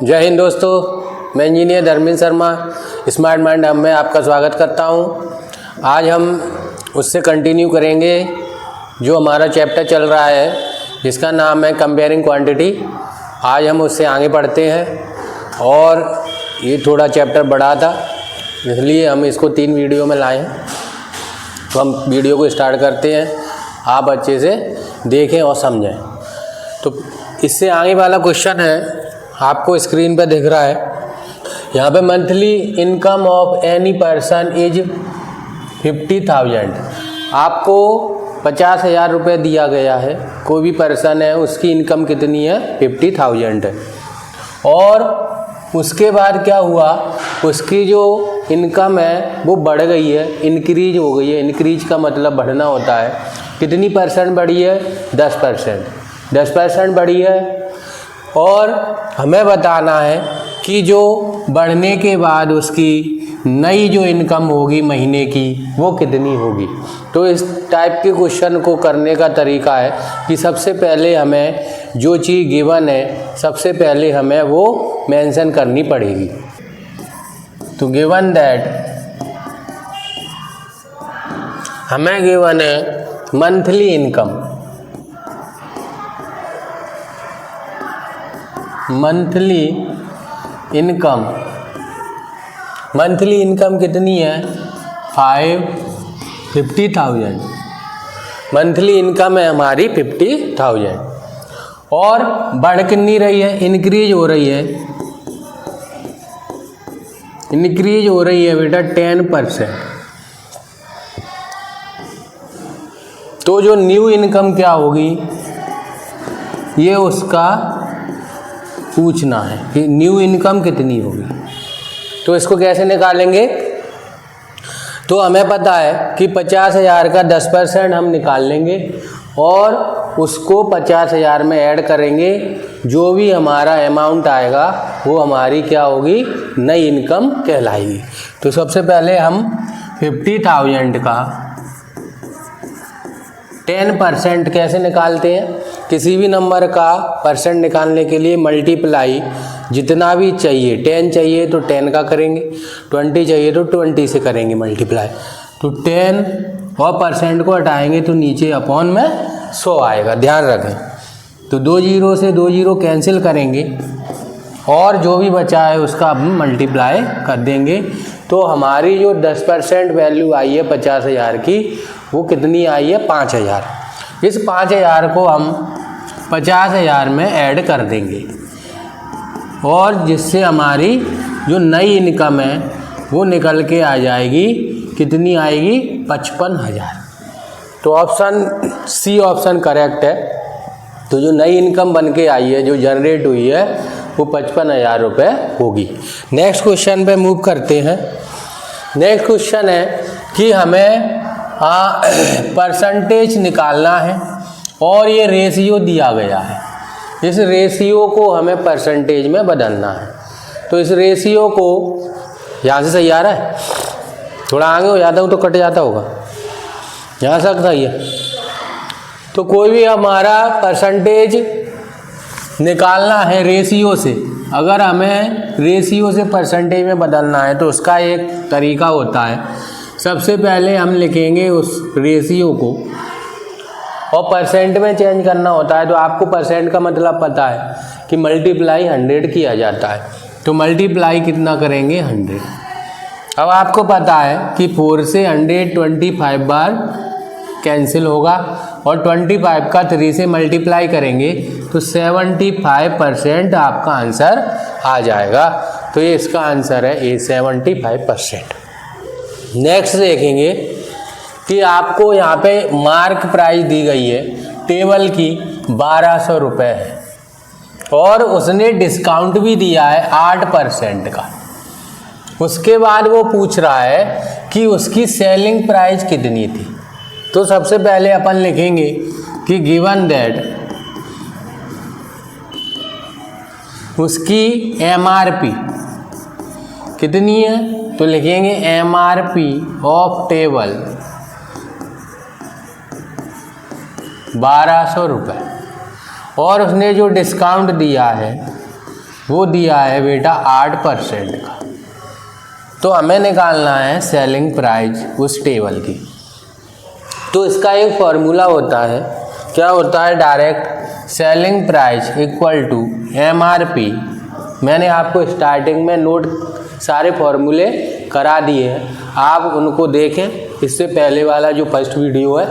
जय हिंद दोस्तों, मैं engineer Dharmendra Sharma smart mind hub में आपका स्वागत करता हूं। आज हम उससे कंटिन्यू करेंगे जो हमारा चैप्टर चल रहा है जिसका नाम है कंपेयरिंग क्वांटिटी। आज हम उससे आगे बढ़ते हैं और ये थोड़ा चैप्टर बड़ा था इसलिए हम इसको 3 वीडियो में लाए हैं। तो हम वीडियो को स्टार्ट करते हैं, आप अच्छे से देखें और समझें। तो इससे आगे वाला क्वेश्चन है, आपको स्क्रीन पर दिख रहा है यहाँ पे monthly income of any person is 50,000। आपको 50,000 रुपये दिया गया है, कोई भी पर्सन है उसकी इनकम कितनी है 50,000 है। और उसके बाद क्या हुआ, उसकी जो इनकम है वो बढ़ गई है, इंक्रीज हो गई है। इंक्रीज का मतलब बढ़ना होता है। कितनी परसेंट बढ़ी है 10%। 10% बढ़ी है और हमें बताना है कि जो बढ़ने के बाद उसकी नई जो इनकम होगी महीने की वो कितनी होगी। तो इस टाइप के क्वेश्चन को करने का तरीका है कि सबसे पहले हमें जो चीज़ गिवन है सबसे पहले हमें वो मेंशन करनी पड़ेगी। तो गिवन दैट हमें गिवन है मंथली इनकम। मंथली इनकम कितनी है 50,000। मंथली इनकम है हमारी 50,000 और बढ़ कितनी रही है, इंक्रीज हो रही है। इंक्रीज हो रही है बेटा 10%। तो जो न्यू इनकम क्या होगी ये उसका पूछना है कि न्यू इनकम कितनी होगी। तो इसको कैसे निकालेंगे, तो हमें पता है कि 50,000 का 10% हम निकाल लेंगे और उसको 50,000 में ऐड करेंगे। जो भी हमारा अमाउंट आएगा वो हमारी क्या होगी, नई इनकम कहलाएगी। तो सबसे पहले हम 50,000 का 10% कैसे निकालते हैं। किसी भी नंबर का परसेंट निकालने के लिए मल्टीप्लाई जितना भी चाहिए, 10 चाहिए तो 10 का करेंगे, 20 चाहिए तो 20 से करेंगे मल्टीप्लाई। तो 10 और परसेंट को हटाएंगे तो नीचे अपॉन में 100 आएगा, ध्यान रखें। तो 2 जीरो से 2 जीरो कैंसिल करेंगे और जो भी बचा है उसका हम मल्टीप्लाई कर देंगे। तो हमारी जो 10% वैल्यू आई है 50,000 की वो कितनी आई है 5,000। इस 5,000 को हम 50,000 में ऐड कर देंगे और जिससे हमारी जो नई इनकम है वो निकल के आ जाएगी। कितनी आएगी 55,000। तो ऑप्शन सी ऑप्शन करेक्ट है। तो जो नई इनकम बन के आई है, जो जनरेट हुई है वो 55,000 रुपये होगी। नेक्स्ट क्वेश्चन पे मूव करते हैं। नेक्स्ट क्वेश्चन है कि हमें परसेंटेज निकालना है और ये रेशियो दिया गया है। इस रेशियो को हमें परसेंटेज में बदलना है। तो इस रेशियो को यहाँ से सही आ रहा है, थोड़ा आगे हो जाता हूँ तो कट जाता होगा, यहाँ से सही है। तो कोई भी हमारा परसेंटेज निकालना है रेशियो से, अगर हमें रेशियो से परसेंटेज में बदलना है तो उसका एक तरीका होता है। सबसे पहले हम लिखेंगे उस रेशियो को और परसेंट में चेंज करना होता है। तो आपको परसेंट का मतलब पता है कि मल्टीप्लाई 100 किया जाता है। तो मल्टीप्लाई कितना करेंगे 100। अब आपको पता है कि 4 से 100 25 बार कैंसिल होगा और 25 का 3 से मल्टीप्लाई करेंगे तो 75% आपका आंसर आ जाएगा। तो ये इसका आंसर है ये 75%। नेक्स्ट देखेंगे कि आपको यहाँ पे मार्क प्राइस दी गई है टेबल की 1200 रुपये है और उसने डिस्काउंट भी दिया है 8% का। उसके बाद वो पूछ रहा है कि उसकी सेलिंग प्राइस कितनी थी। तो सबसे पहले अपन लिखेंगे कि गिवन दैट उसकी MRP कितनी है। तो लिखेंगे MRP ऑफ टेबल 1200 रुपये और उसने जो डिस्काउंट दिया है वो दिया है बेटा 8% का। तो हमें निकालना है सेलिंग प्राइस उस टेबल की। तो इसका एक फॉर्मूला होता है, क्या होता है, direct selling price equal to MRP। मैंने आपको स्टार्टिंग में नोट सारे फॉर्मूले करा दिए हैं, आप उनको देखें। इससे पहले वाला जो फर्स्ट वीडियो है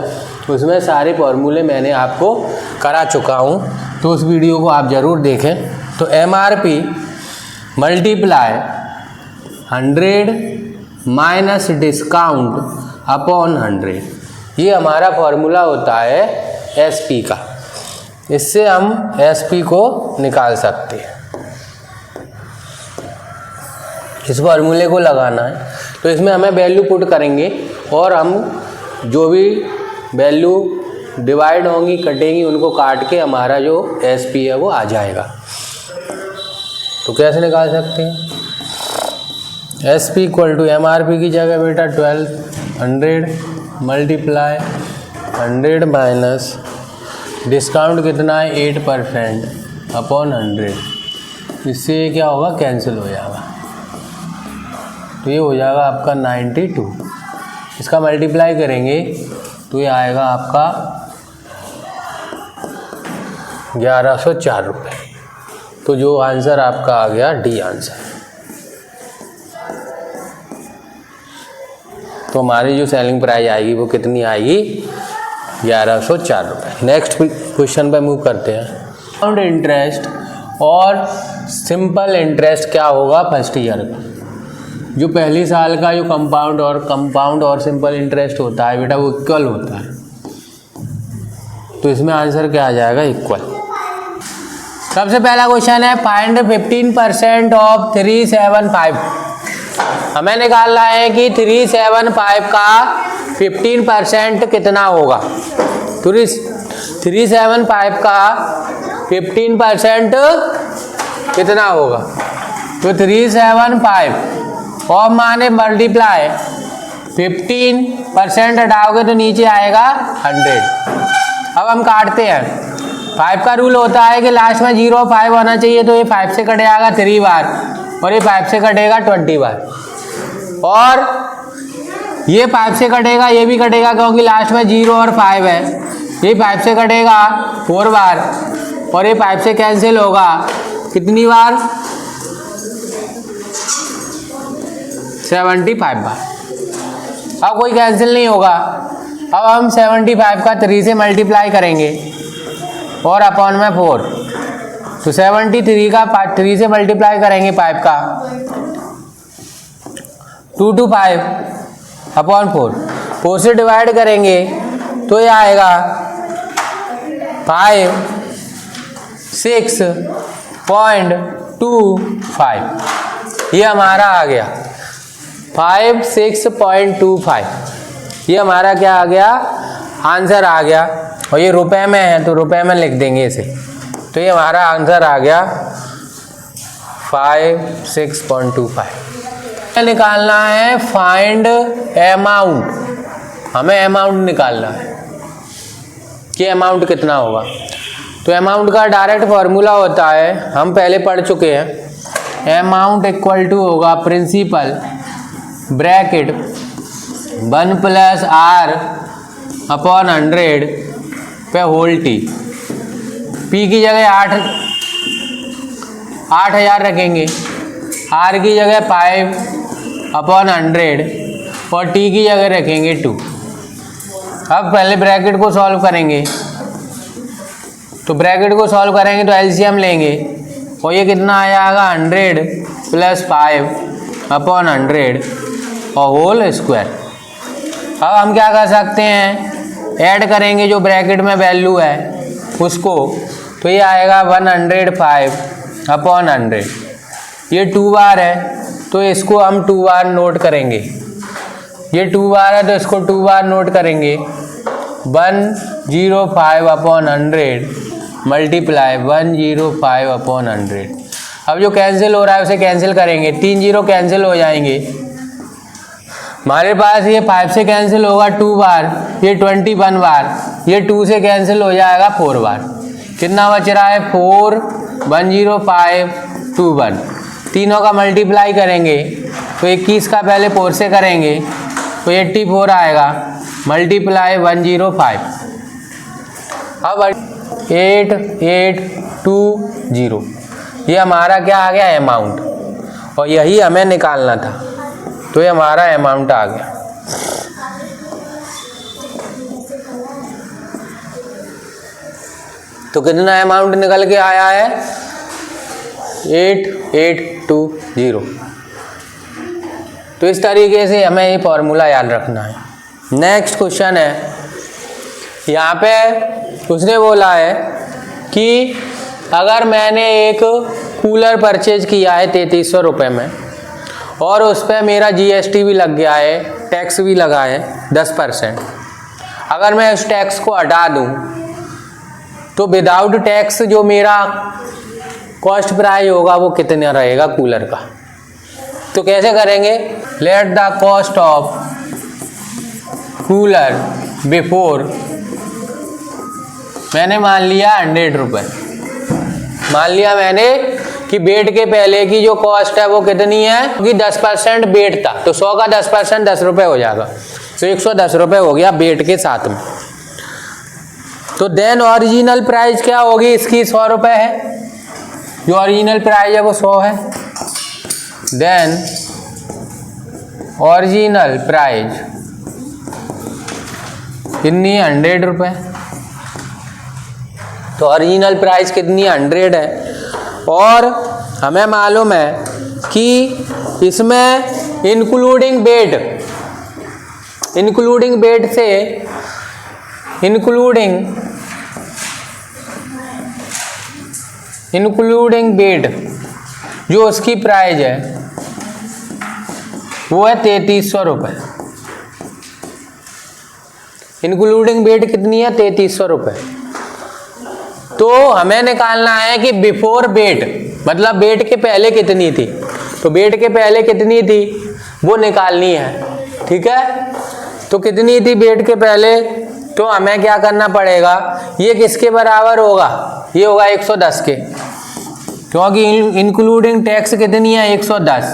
उसमें सारे फॉर्मूले मैंने आपको करा चुका हूँ, तो उस वीडियो को आप ज़रूर देखें। तो MRP multiply 100 minus discount upon 100, ये हमारा फॉर्मूला होता है SP का। इससे हम SP को निकाल सकते हैं। इस फॉर्मूले को लगाना है, तो इसमें हमें वैल्यू पुट करेंगे और हम जो भी वैल्यू डिवाइड होंगी कटेंगी उनको काट के हमारा जो SP है वो आ जाएगा। तो कैसे निकाल सकते हैं, SP इक्वल टू MRP की जगह बेटा 1200 मल्टीप्लाई 100 माइनस डिस्काउंट कितना है 8% अपॉन 100। इससे क्या होगा, कैंसिल हो जाएगा। तो ये हो जाएगा आपका 92। इसका मल्टीप्लाई करेंगे तो ये आएगा आपका 1104 रुपये। तो जो आंसर आपका आ गया डी आंसर। तो हमारी जो सेलिंग प्राइस आएगी वो कितनी आएगी, 1104 रुपये। नेक्स्ट क्वेश्चन पे मूव करते हैं। कंपाउंड इंटरेस्ट और सिंपल इंटरेस्ट क्या होगा फर्स्ट ईयर का। जो पहली साल का जो कंपाउंड और सिंपल इंटरेस्ट होता है बेटा वो इक्वल होता है। तो इसमें आंसर क्या आ जाएगा, इक्वल। सबसे पहला क्वेश्चन है फाइंड 15% ऑफ 375। हमें निकालना है कि 375 का 15% कितना होगा। 375 का 15% कितना होगा। तो 375 और माने मल्टीप्लाई 15% हटाओगे तो नीचे आएगा 100। अब हम काटते हैं। 5 का रूल होता है कि लास्ट में 0 5 होना चाहिए, तो ये 5 से कट जाएगा 3 बार और ये 5 से कटेगा 20 बार, और ये 5 से कटेगा, ये भी कटेगा क्योंकि लास्ट में 0 और 5 है। ये 5 से कटेगा 4 बार और ये 5 से कैंसिल होगा कितनी बार, 75 बार। अब कोई कैंसिल नहीं होगा। अब हम 75 का 3 से मल्टीप्लाई करेंगे और अपॉन में 4। तो 73 का 3 से मल्टीप्लाई करेंगे 5 का, 2 to 5 अपॉन 4 से डिवाइड करेंगे तो ये आएगा 5 6.25। ये हमारा आ गया 5 6.25। ये हमारा क्या आ गया, आंसर आ गया। और ये रुपए में है तो रुपए में लिख देंगे इसे। तो ये हमारा आंसर आ गया 5 6.25। निकालना है फाइंड अमाउंट। हमें अमाउंट निकालना है कि अमाउंट कितना होगा। तो अमाउंट का डायरेक्ट फॉर्मूला होता है, हम पहले पढ़ चुके हैं। अमाउंट इक्वल टू होगा प्रिंसिपल ब्रैकेट 1 + R अपॉन 100 पे होल टी। पी की जगह 8000 रखेंगे, आर की जगह 5 अपॉन 100 और टी की जगह रखेंगे 2। अब पहले ब्रैकेट को सॉल्व करेंगे। तो ब्रैकेट को सॉल्व करेंगे तो एलसीएम लेंगे और ये कितना आ जाएगा 100 + 5 अपॉन 100 और होल स्क्वायर। अब हम क्या कर सकते हैं, ऐड करेंगे जो ब्रैकेट में वैल्यू है उसको। तो ये आएगा 105 अपॉन 100। ये 2 बार है तो इसको हम 2 बार नोट करेंगे। ये 2 बार है तो इसको 2 बार नोट करेंगे। 105 अपॉन 100 मल्टीप्लाई 105 अपॉन 100। अब जो कैंसिल हो रहा है उसे कैंसिल करेंगे, 3 0 कैंसिल हो जाएंगे। हमारे पास ये 5 से कैंसिल होगा 2 बार, ये 21 बार, ये 2 से कैंसिल हो जाएगा 4 बार। कितना बच रहा है 4, 105 21, तीनों का मल्टीप्लाई करेंगे तो 21 का पहले 4 से करेंगे तो 84 आएगा, मल्टीप्लाई 105। अब 8820 ये हमारा क्या आ गया अमाउंट, और यही हमें निकालना था, तो ये हमारा अमाउंट आ गया। तो कितना अमाउंट निकल के आया है 8820। तो इस तरीके से हमें ये फॉर्मूला याद रखना है। नेक्स्ट क्वेश्चन है, यहाँ पे उसने बोला है कि अगर मैंने एक कूलर परचेज किया है 3300 रुपये में और उस पर मेरा GST भी लग गया है, टैक्स भी लगा है 10%, अगर मैं उस टैक्स को हटा दूँ तो विदाउट टैक्स जो मेरा कॉस्ट प्राइस होगा वो कितना रहेगा कूलर का। तो कैसे करेंगे, let the cost of cooler before, मैंने मान लिया 100 रुपये, मान लिया मैंने कि बेट के पहले की जो कॉस्ट है वो कितनी है, क्योंकि 10% बेट था तो 100 का 10% 10 रुपये हो जाएगा, तो 110 रुपये हो गया बेट के साथ में। तो देन ओरिजिनल प्राइस क्या होगी इसकी, 100 रुपये है, जो ओरिजिनल प्राइस है वो 100 है। देन ओरिजिनल प्राइस कितनी है, 100 रुपये। तो ओरिजिनल प्राइस कितनी 100 है, और हमें मालूम है कि इसमें इंक्लूडिंग बेट से इंक्लूडिंग बेट जो उसकी प्राइस है वो है 3300 रुपये। इंक्लूडिंग बेट कितनी है, 3300 रुपये। तो हमें निकालना है कि बिफोर बेट, मतलब बेट के पहले कितनी थी, तो बेट के पहले कितनी थी वो निकालनी है, ठीक है। तो कितनी थी बेट के पहले, तो हमें क्या करना पड़ेगा, ये किसके बराबर होगा, ये होगा 110 के, क्योंकि इंक्लूडिंग टैक्स कितनी है 110,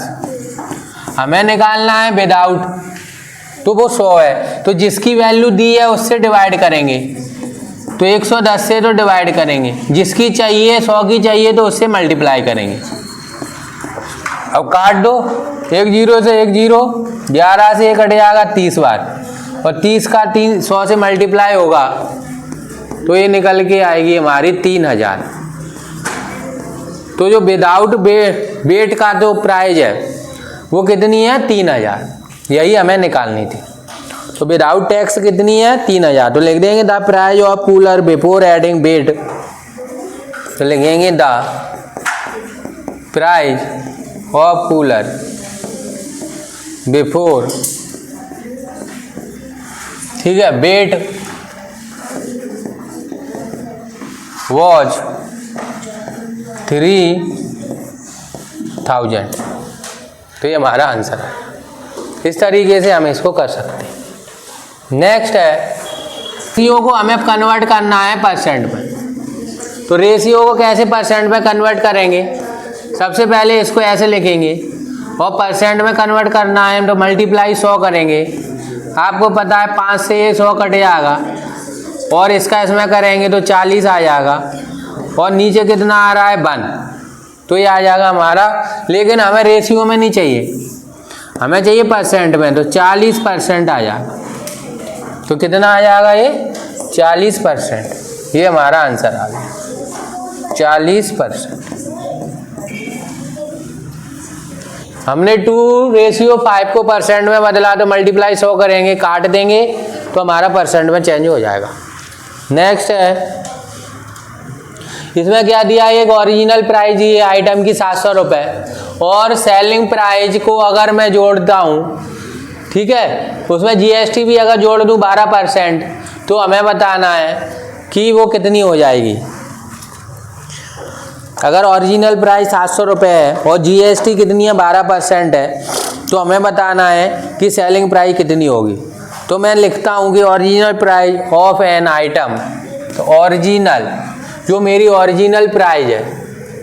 हमें निकालना है विदाउट, तो वो 100 है, तो जिसकी वैल्यू दी है उससे डिवाइड करेंगे, तो 110 से तो डिवाइड करेंगे, जिसकी चाहिए 100 की चाहिए तो उससे मल्टीप्लाई करेंगे। अब काट दो, 1 0 से 1 0, 11 से 1 कट जाएगा 30 बार, और 30 का 100 से मल्टीप्लाई होगा तो ये निकल के आएगी हमारी 3000। तो जो विदाउट बेट का जो प्राइस है वो कितनी है 3000, यही हमें निकालनी थी। तो विदाउट टैक्स कितनी है 3000, तो लिख देंगे the price of cooler before adding VAT, तो लिखेंगे the price of cooler before, ठीक है, बेट वॉज 3000। तो ये हमारा आंसर है। इस तरीके से हम इसको कर सकते हैं। नेक्स्ट है, रेशियो को हमें कन्वर्ट करना है परसेंट में। तो रेशियो को कैसे परसेंट में कन्वर्ट करेंगे, सबसे पहले इसको ऐसे लिखेंगे और परसेंट में कन्वर्ट करना है तो मल्टीप्लाई 100 करेंगे। आपको पता है 5 से ये 100 कट जाएगा और इसका इसमें करेंगे तो 40 आ जाएगा, और नीचे कितना आ रहा है 1, तो ये आ जाएगा हमारा। लेकिन हमें रेशियो में नहीं चाहिए, हमें चाहिए परसेंट में, तो 40% आ जाएगा। तो कितना आ जाएगा ये 40%, ये हमारा आंसर आ गया 40%। हमने 2:5 को परसेंट में बदला तो मल्टीप्लाई 100 करेंगे, काट देंगे तो हमारा परसेंट में चेंज हो जाएगा। नेक्स्ट है, इसमें क्या दिया है, एक ओरिजिनल प्राइस ये आइटम की 700 रुपये, और सेलिंग प्राइस को अगर मैं जोड़ता हूँ, ठीक है, उसमें GST भी अगर जोड़ दूँ 12%, तो हमें बताना है कि वो कितनी हो जाएगी। अगर ओरिजिनल प्राइस 700 रुपये है और GST कितनी है 12% है, तो हमें बताना है कि सेलिंग प्राइस कितनी होगी। तो मैं लिखता हूँ कि original price of an item, तो ओरिजिनल जो मेरी ओरिजिनल प्राइस है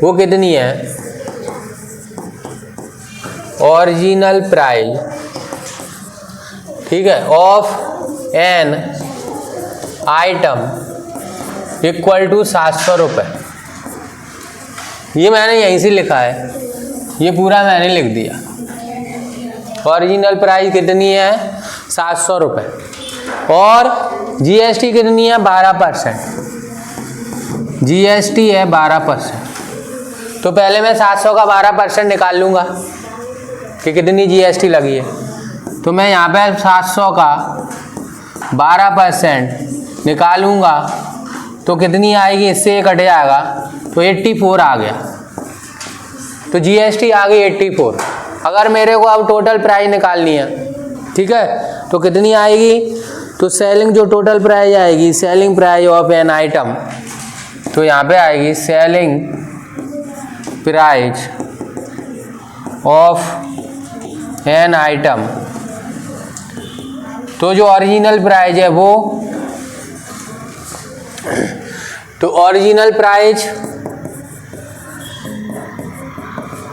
वो कितनी है ओरिजिनल प्राइस, ठीक है, of an item equal to 700 रुपये। ये मैंने यहीं से लिखा है, ये पूरा मैंने लिख दिया। ओरिजिनल प्राइस कितनी है? 700 रुपये। और जीएसटी कितनी है? 12%। जीएसटी है 12%। तो पहले मैं 700 का 12% निकाल लूँगा कि कितनी जीएसटी लगी है। तो मैं यहाँ पे 700 का 12% निकालूंगा तो कितनी आएगी? इससे कट जाएगा तो 84 आ गया। तो जीएसटी आ गई 84। अगर मेरे को अब टोटल प्राइस निकालनी है, ठीक है, तो कितनी आएगी? तो सेलिंग जो टोटल प्राइस आएगी, selling price of an item, तो यहाँ पे आएगी selling price of an item. तो जो ओरिजिनल प्राइस है वो, तो ओरिजिनल प्राइस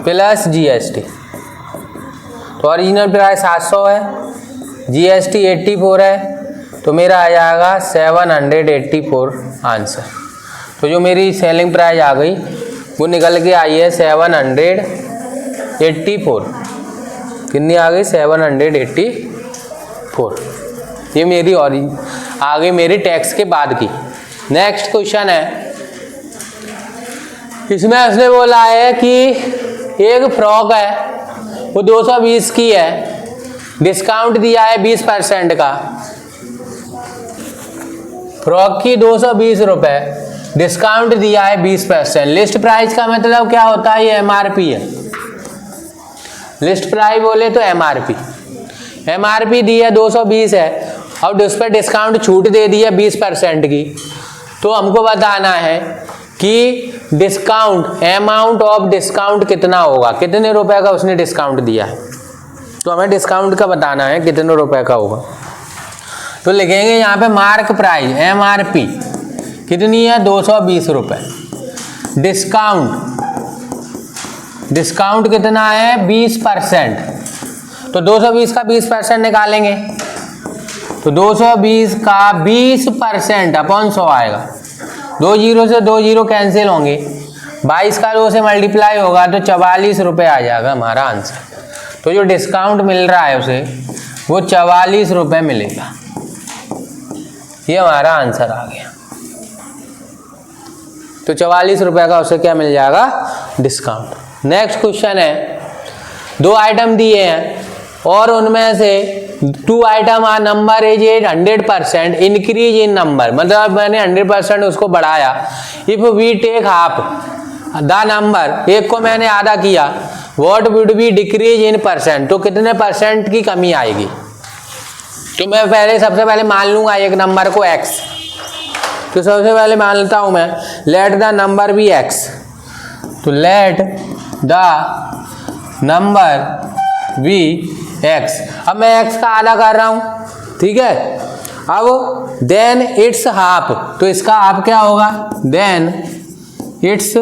प्लस जीएसटी, तो ओरिजिनल प्राइस 700 है, जीएसटी 84 है, तो मेरा आ जाएगा 784 आंसर। तो जो मेरी सेलिंग प्राइस आ गई वो निकल के आई है 784। कितनी आ गई? 784। ये मेरी आ गई मेरी टैक्स के बाद की। नेक्स्ट क्वेश्चन है, इसमें उसने बोला है कि एक फ्रॉक है वो 220 की है, डिस्काउंट दिया है 20% का। फ्रॉक की 220 रुपये, डिस्काउंट दिया है 20%। लिस्ट प्राइस का मतलब क्या होता है? ये एमआरपी है। लिस्ट प्राइस बोले तो एमआरपी, एमआरपी दी है 220 है और उस पर डिस्काउंट छूट दे दी है 20% की। तो हमको बताना है कि डिस्काउंट, अमाउंट ऑफ डिस्काउंट कितना होगा, कितने रुपए का उसने डिस्काउंट दिया है। तो हमें डिस्काउंट का बताना है कितने रुपए का होगा। तो लिखेंगे यहाँ पे मार्क प्राइस, एमआरपी कितनी है? 220 रुपये। डिस्काउंट, डिस्काउंट कितना है? 20%। तो 220 का 20% निकालेंगे तो 220 का 20% अपॉन 100 आएगा। 2 जीरो से 2 जीरो कैंसिल होंगे, 22 का 2 से मल्टीप्लाई होगा तो 44 रुपये आ जाएगा हमारा आंसर। तो जो डिस्काउंट मिल रहा है उसे वो 44 रुपये मिलेगा। ये हमारा आंसर आ गया। तो 44 रुपये का उसे क्या मिल जाएगा? डिस्काउंट। नेक्स्ट क्वेश्चन है, 2 आइटम दिए हैं और उनमें से 2 आइटम आ number is 100% increase in number, मतलब मैंने 100% उसको बढ़ाया। If we take half the number, एक को मैंने आधा किया, what would be decrease in percent, तो कितने परसेंट की कमी आएगी। तो मैं सबसे पहले मान लूंगा एक नंबर को x। तो सबसे पहले मान लेता हूं मैं, let the number be x। तो let the number be x। अब मैं x का आधा कर रहा हूं, ठीक है। अब देन इट्स हाफ, तो इसका हाफ क्या होगा? देन इट्स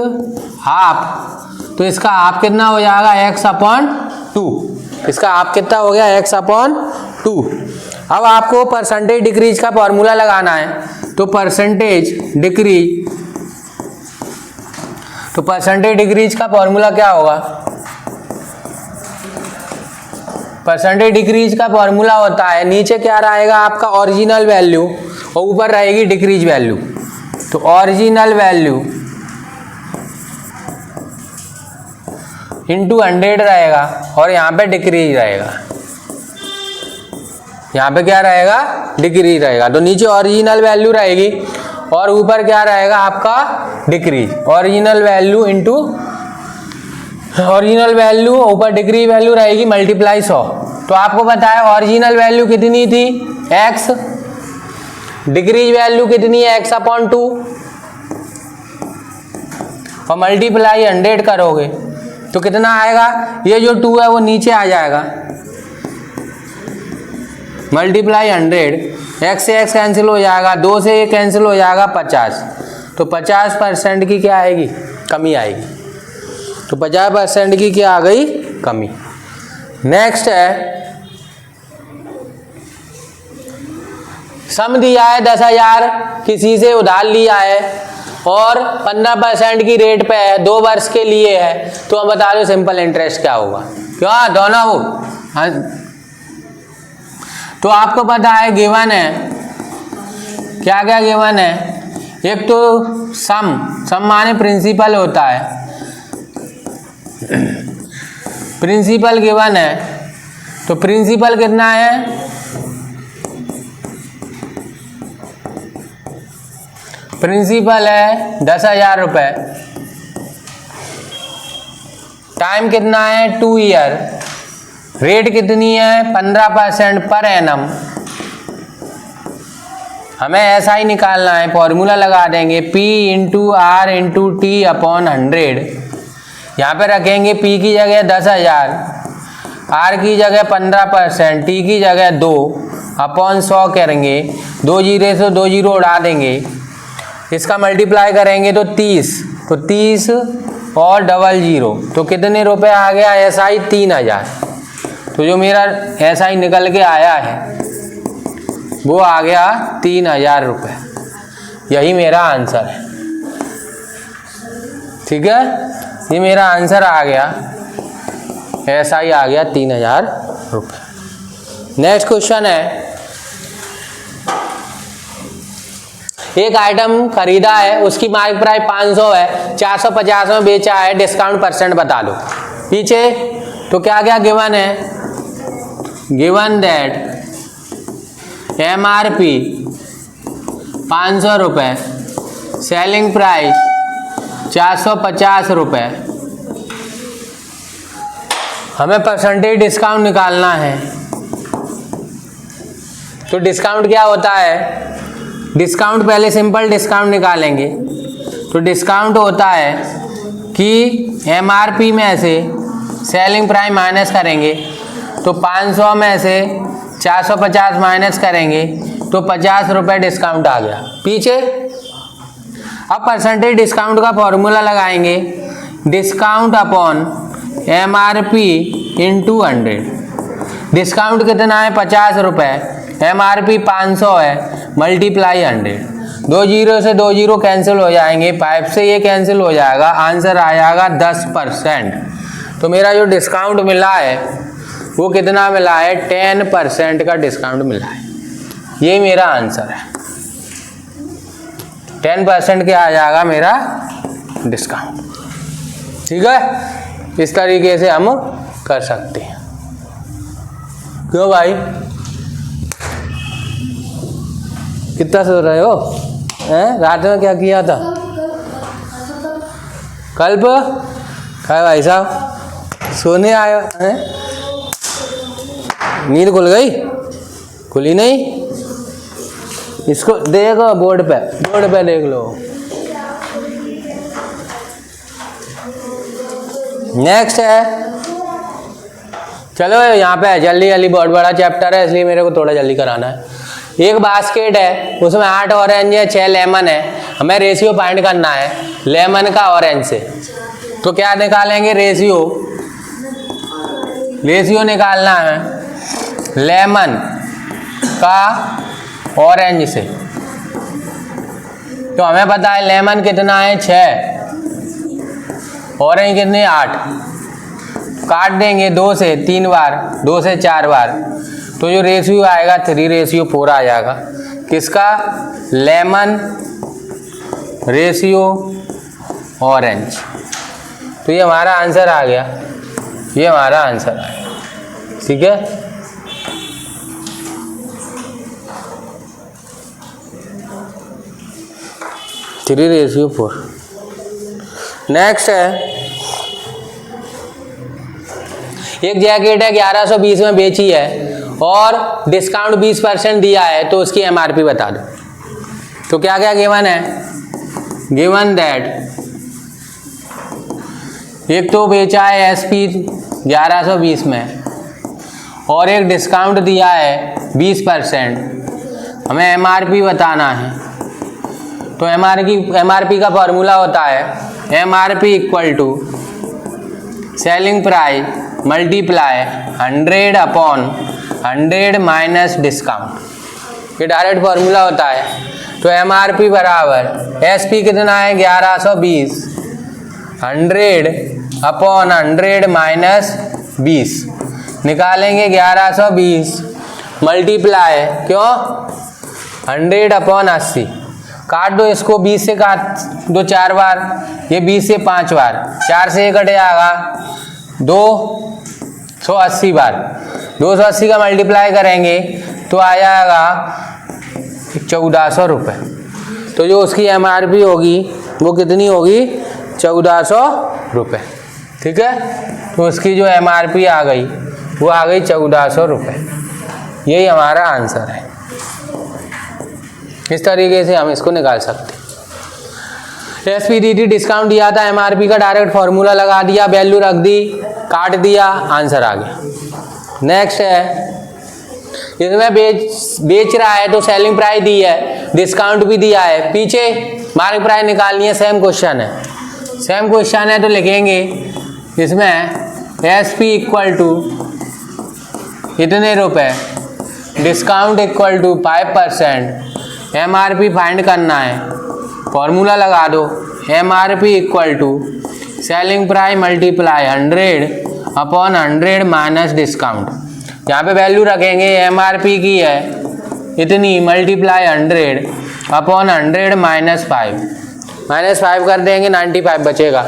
हाफ, तो इसका हाफ कितना हो जाएगा? x/2। इसका हाफ कितना हो गया? x/2। अब आपको परसेंटेज डिक्रीज का फॉर्मूला लगाना है, तो परसेंटेज डिक्रीज, तो परसेंटेज डिक्रीज का फॉर्मूला क्या होगा? परसेंटेज डिक्रीज का फॉर्मूला होता है, नीचे क्या रहेगा आपका? ओरिजिनल वैल्यू और ऊपर रहेगी डिक्रीज वैल्यू। तो ओरिजिनल वैल्यू इंटू 100 रहेगा और यहाँ पे डिक्रीज रहेगा। यहाँ पे क्या रहेगा? डिक्रीज रहेगा। तो नीचे ओरिजिनल वैल्यू रहेगी और ऊपर क्या रहेगा आपका? Decrease. Original value into original value, ऊपर डिक्रीज वैल्यू रहेगी, मल्टीप्लाई 100। तो आपको पता है ओरिजिनल वैल्यू कितनी थी? x, डिक्रीज वैल्यू कितनी है? x/2 और मल्टीप्लाई 100 करोगे तो कितना आएगा? ये जो 2 है वो नीचे आ जाएगा, मल्टीप्लाई 100, x से x कैंसिल हो जाएगा, 2 से ये कैंसिल हो जाएगा, 50। तो 50% की क्या आएगी? कमी आएगी। तो 50% की क्या आ गई? कमी। नेक्स्ट है सम दिया है 10,000, किसी से उधार लिया है और 15% की रेट पे है, 2 वर्ष के लिए है, तो हम बता दो सिंपल इंटरेस्ट क्या होगा। क्यों दोनों हो? हाँ, तो आपको पता है गिवन है, क्या क्या गिवन है, एक तो सम माने प्रिंसिपल होता है, प्रिंसिपल गिवन है, तो प्रिंसिपल कितना है, प्रिंसिपल है 10,000 रुपये, टाइम कितना है 2 ईयर, रेट कितनी है 15% पर एनम। हमें ऐसा ही निकालना है, फॉर्मूला लगा देंगे P into R into T upon 100। यहाँ पे रखेंगे P की जगह 10,000, R की जगह 15%, T की जगह 2 अपॉन 100 करेंगे, 2 जीरो से 2 जीरो उड़ा देंगे, इसका मल्टीप्लाई करेंगे तो 30 और डबल जीरो, तो कितने रुपए आ गया SI 3,000। तो जो मेरा SI निकल के आया है वो आ गया 3,000 रुपये, यही मेरा आंसर है। ठीक है, ये मेरा आंसर आ गया, SI आ गया 3,000 रुपये। नेक्स्ट क्वेश्चन है, एक आइटम खरीदा है, उसकी मार्केट प्राइस 500 है, 450 में बेचा है, डिस्काउंट परसेंट बता दो। पीछे तो क्या क्या गिवन है, गिवन दैट MRP 500 रुपये, सेलिंग प्राइस 450 रुपये, हमें परसेंटेज डिस्काउंट निकालना है। तो डिस्काउंट क्या होता है, डिस्काउंट पहले सिंपल डिस्काउंट निकालेंगे, तो डिस्काउंट होता है कि MRP में से सेलिंग प्राइस माइनस करेंगे, तो 500 में से 450 माइनस करेंगे तो 50 रुपये डिस्काउंट आ गया। पीछे अब परसेंटेज डिस्काउंट का फॉर्मूला लगाएंगे, discount upon MRP into 100। Discount कितना है 50 रुपये, MRP 500 है, मल्टीप्लाई 100, 2 जीरो से 2 जीरो कैंसिल हो जाएंगे, 5 से ये कैंसिल हो जाएगा, आंसर आ जाएगा 10%। तो मेरा जो डिस्काउंट मिला है वो कितना मिला है, 10% का डिस्काउंट मिला है, ये मेरा आंसर है। 10% क्या आ जाएगा मेरा डिस्काउंट। ठीक है, इस तरीके से हम कर सकते हैं। क्यों भाई, कितना सो रहे हो हैं? रात में क्या किया था? कल्प क्या भाई साहब, सोने आए हैं? नींद खुल गई? खुली नहीं? इसको देखो बोर्ड पे देख लो। नेक्स्ट है, चलो यहाँ पे जल्दी बहुत बड़ा चैप्टर है इसलिए मेरे को थोड़ा जल्दी कराना है। एक बास्केट है, उसमें 8 ऑरेंज है, 6 लेमन है, हमें रेशियो फाइंड करना है लेमन का ऑरेंज से। तो क्या निकालेंगे, रेशियो निकालना है लेमन का ऑरेंज से। तो हमें पता है लेमन कितना है 6, ऑरेंज कितने 8, काट देंगे 2 से 3 बार, 2 से 4 बार, तो जो रेशियो आएगा 3:4 आ जाएगा। किसका, लेमन रेशियो ऑरेंज। तो ये हमारा आंसर आ गया, ये हमारा आंसर आया। ठीक है, थ्री रेशियो 4। नेक्स्ट है, एक जैकेट है 1120 में बेची है और डिस्काउंट 20% दिया है, तो उसकी MRP बता दो। तो क्या क्या गिवन है, गिवन दैट एक तो बेचा है SP 1120 में और एक डिस्काउंट दिया है 20%, हमें MRP बताना है। तो MRP का फॉर्मूला होता है MRP equal to selling price multiply 100 upon 100 minus discount. ये डायरेक्ट फॉर्मूला होता है। तो MRP बराबर SP कितना है 1120, 100 अपॉन 100 माइनस 20 निकालेंगे 1120 मल्टीप्लाई क्यों 100 अपॉन 80, काट दो इसको, 20 से काट दो 4 बार, ये 20 से 5 बार, 4 से ये कट जाएगा 280 बार, 280 का मल्टीप्लाई करेंगे तो आ जाएगा 1400 रुपये। तो जो उसकी MRP होगी वो कितनी होगी 1400 रुपये। ठीक है, तो उसकी जो MRP आ गई वो आ गई 1400 रुपये। यही हमारा आंसर है। इस तरीके से हम इसको निकाल सकते हैं। SPDT डिस्काउंट दिया था, MRP का डायरेक्ट फॉर्मूला लगा दिया, वैल्यू रख दी, काट दिया, आंसर आ गया। नेक्स्ट है, इसमें बेच रहा है तो सेलिंग प्राइस दी है, डिस्काउंट भी दिया है, पीछे मार्केट प्राइस निकालनी है। सेम क्वेश्चन है तो लिखेंगे इसमें SP इक्वल टू इतने रुपए, discount equal to 5%, MRP find करना है, फॉर्मूला लगा दो, MRP equal to selling price multiply 100 upon 100 minus discount. यहाँ पे वैल्यू रखेंगे, MRP की है इतनी मल्टीप्लाई 100 अपॉन 100 माइनस 5 कर देंगे, 95 बचेगा।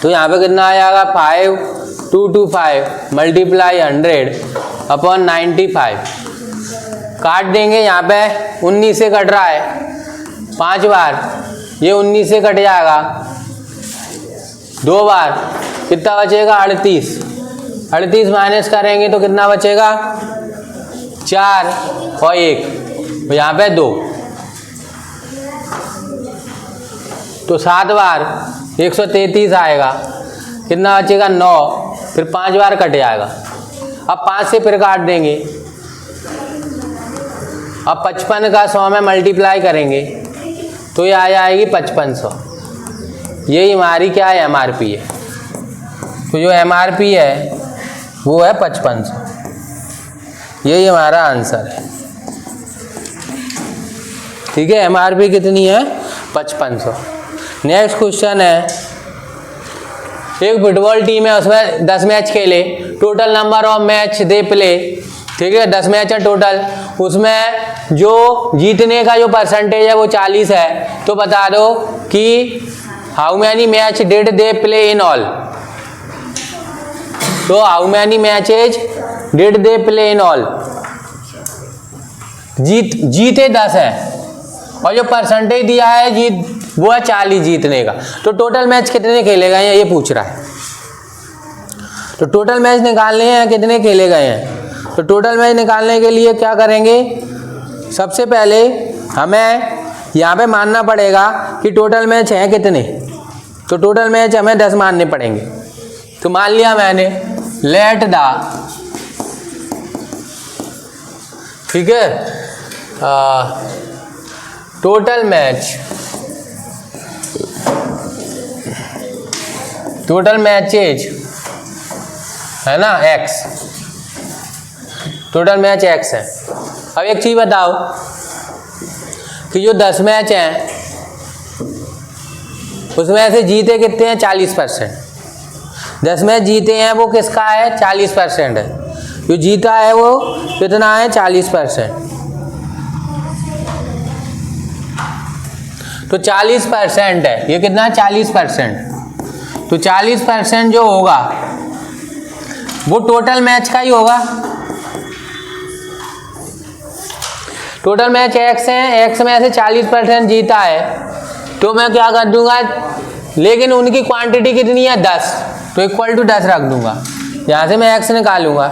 तो यहाँ पे कितना आ जाएगा 5225 मल्टीप्लाई 100 अपॉन 95, काट देंगे, यहाँ पे 19 से कट रहा है 5 बार, ये 19 से कट जाएगा 2 बार, कितना बचेगा 38 माइनस करेंगे तो कितना बचेगा 4 और 1, तो यहाँ पे 2, तो 7 बार 133 आएगा, कितना बचेगा 9, फिर 5 बार कट जाएगा। अब 5 से फिर काट देंगे, अब 55 का 100 में मल्टीप्लाई करेंगे तो ये आ जाएगी 5500। यही हमारी क्या है MRP है। तो जो MRP है वो है 5500। यही हमारा आंसर है। ठीक है, MRP कितनी है 5500। नेक्स्ट क्वेश्चन है, एक फुटबॉल टीम है, उसमें 10 मैच खेले, total number of match they play. ठीक है, 10 मैच है टोटल, उसमें जो जीतने का जो परसेंटेज है वो 40 है। तो बता दो कि how many match did they play in all. तो how many matches did they play in all, जीते 10 है और जो परसेंटेज दिया है जीत वो है 40 जीतने का। तो टोटल मैच कितने खेले गए हैं ये पूछ रहा है। तो टोटल मैच निकालने हैं कितने खेले गए हैं। तो टोटल मैच निकालने के लिए क्या करेंगे, सबसे पहले हमें यहाँ पे मानना पड़ेगा कि टोटल मैच हैं कितने। तो टोटल मैच हमें 10 मानने पड़ेंगे। तो मान लिया मैंने, लेट द, ठीक है, टोटल मैचेज है ना X, टोटल मैच X है। अब एक चीज बताओ कि जो 10 मैच हैं उसमें से जीते कितने हैं 40%। 10 मैच जीते हैं वो किसका है 40% है, जो जीता है वो कितना है 40%। तो 40% है, ये कितना है 40%। तो 40% जो होगा वो टोटल मैच का ही होगा। टोटल मैच X है, X में से 40% जीता है, तो मैं क्या कर दूंगा, लेकिन उनकी क्वांटिटी कितनी है 10, तो इक्वल टू 10 रख दूंगा। यहाँ से मैं X निकालूंगा